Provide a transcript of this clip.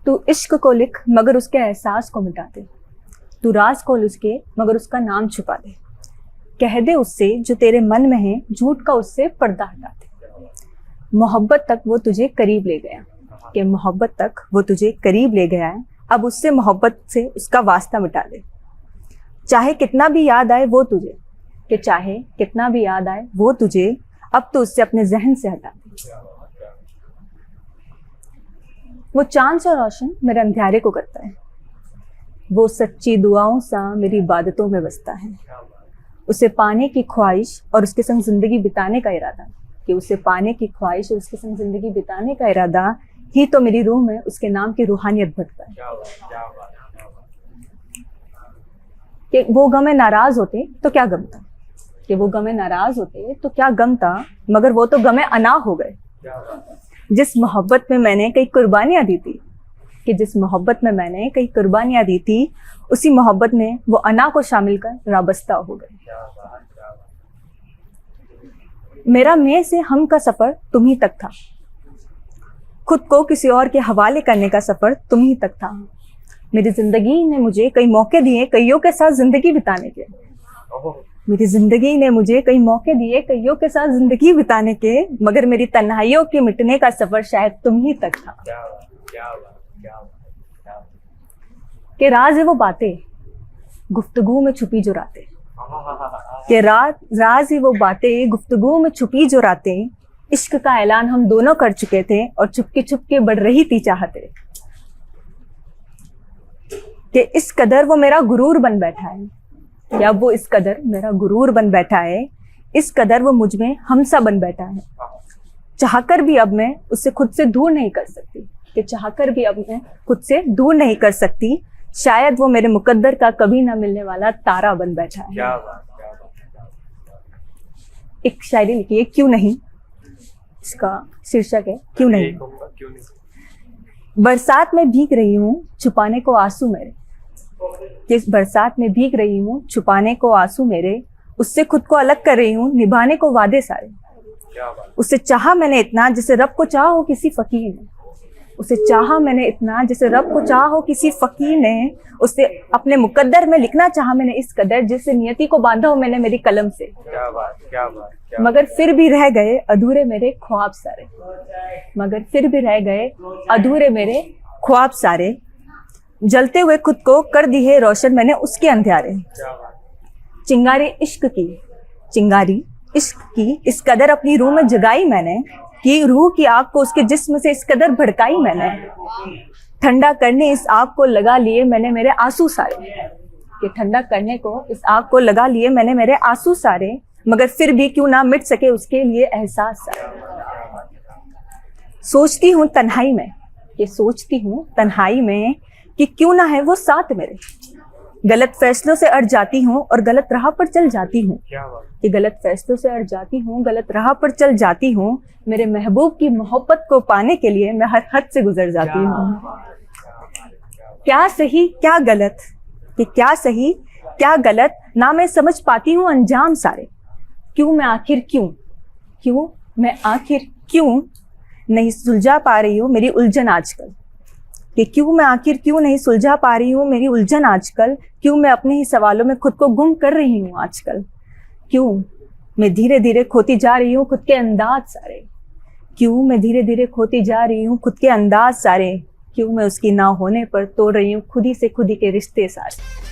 तू इश्क को लिख मगर उसके एहसास को मिटा दे, तू राज खोल उसके मगर उसका नाम छुपा दे, कह दे उससे जो तेरे मन में है, झूठ का उससे पर्दा हटा दे। मोहब्बत तक वो तुझे करीब ले गया, कि मोहब्बत तक वो तुझे करीब ले गया है, अब उससे मोहब्बत से उसका वास्ता मिटा दे। चाहे कितना भी याद आए वो तुझे, कि चाहे कितना भी याद आए वो तुझे, अब तो उससे अपने जहन से हटा दे। वो चांद सा रोशन मेरे अंधेरे को करता है, वो सच्ची दुआओं सा मेरी इबादतों में बसता है। उसे पाने की ख्वाहिश और उसके संग जिंदगी बिताने का इरादा, कि उसे पाने की ख्वाहिश और उसके संग जिंदगी बिताने का इरादा ही तो मेरी रूह में उसके नाम की रूहानियत भरता है। कि वो गमे नाराज होते तो क्या गम था, कि वो गमे नाराज होते तो क्या गम था, मगर वो तो गमे अना हो गए। जिस मोहब्बत में मैंने कई कुर्बानियां दी थी, कि जिस मोहब्बत में मैंने कई कुर्बानियां दी थी, उसी मोहब्बत में वो अना को शामिल कर राबस्ता हो गए। मेरा मैं से हम का सफर तुम ही तक था, खुद को किसी और के हवाले करने का सफर तुम ही तक था। मेरी जिंदगी ने मुझे कई मौके दिए कईयों के साथ जिंदगी बिताने के, मेरी जिंदगी ने मुझे कई मौके दिए कईयों के साथ जिंदगी बिताने के, मगर मेरी तन्हाइयों के मिटने का सफर शायद तुम ही तक था। कि राज है वो बातें गुफ्तगू में छुपी जो रातें, कि राज है वो बातें गुफ्तगू में छुपी जो रातें, इश्क का ऐलान हम दोनों कर चुके थे और चुपके बढ़ रही थी चाहते। कि इस कदर वो मेरा गुरूर बन बैठा है, या वो इस कदर मेरा गुरूर बन बैठा है, इस कदर वो मुझ में हमसा बन बैठा है। चाहकर भी अब मैं उससे खुद से दूर नहीं कर सकती, कि चाहकर भी अब मैं खुद से दूर नहीं कर सकती, शायद वो मेरे मुकद्दर का कभी ना मिलने वाला तारा बन बैठा है। क्या बात, क्या बात, क्या बात। एक शायरी लिखी है क्यों नहीं, इसका शीर्षक है क्यों नहीं। क्यों नहीं। बरसात में भीग रही हूँ छुपाने को आंसू मेरे, किस बरसात में भीग रही हूँ छुपाने को आंसू मेरे, उससे खुद को अलग कर रही हूँ निभाने को वादे सारे। क्या बात। उससे चाहा मैंने इतना जैसे रब को चाहा हो किसी फकीर ने, उसे चाहा मैंने इतना जैसे रब को चाहा हो किसी फकीर ने, उससे अपने मुकद्दर में लिखना चाहा मैंने इस कदर जिससे नियति को बांधा हो मैंने मेरी कलम से। क्या बात, क्या बात, क्या मगर फिर भी रह गए अधूरे मेरे ख्वाब सारे, मगर फिर भी रह गए अधूरे मेरे ख्वाब सारे, जलते हुए खुद को कर दी है रोशन मैंने उसके अंधियारे। चिंगारी इश्क की, चिंगारी इश्क की इस कदर अपनी रूह में जगाई मैंने, कि रूह की आग को उसके जिस्म से इस कदर भड़काई मैंने, ठंडा करने इस आग को लगा लिए मैंने मेरे आंसू सारे, कि ठंडा करने को इस आग को लगा लिए मैंने मेरे आंसू सारे, मगर फिर भी क्यों ना मिट सके उसके लिए एहसास सारे। सोचती हूँ तन्हाई में, कि सोचती हूँ तन्हाई में कि क्यों ना है वो साथ मेरे, गलत फैसलों से अड़ जाती हूँ और गलत राह पर चल जाती हूँ, कि गलत फैसलों से अड़ जाती हूँ गलत राह पर चल जाती हूँ, मेरे महबूब की मोहब्बत को पाने के लिए मैं हर हद से गुजर जाती हूँ। क्या सही क्या गलत, कि क्या सही क्या गलत ना मैं समझ पाती हूँ अंजाम सारे, क्यों मैं आखिर क्यों मैं आखिर क्यों नहीं सुलझा पा रही हूँ मेरी उलझन आजकल, कि क्यों मैं आखिर क्यों नहीं सुलझा पा रही हूँ मेरी उलझन आजकल, क्यों मैं अपने ही सवालों में खुद को गुम कर रही हूँ आजकल, क्यों मैं धीरे धीरे खोती जा रही हूँ खुद के अंदाज सारे, क्यों मैं धीरे धीरे खोती जा रही हूँ खुद के अंदाज सारे, क्यों मैं उसकी ना होने पर तोड़ रही हूँ खुद ही से खुद ही के रिश्ते सारे।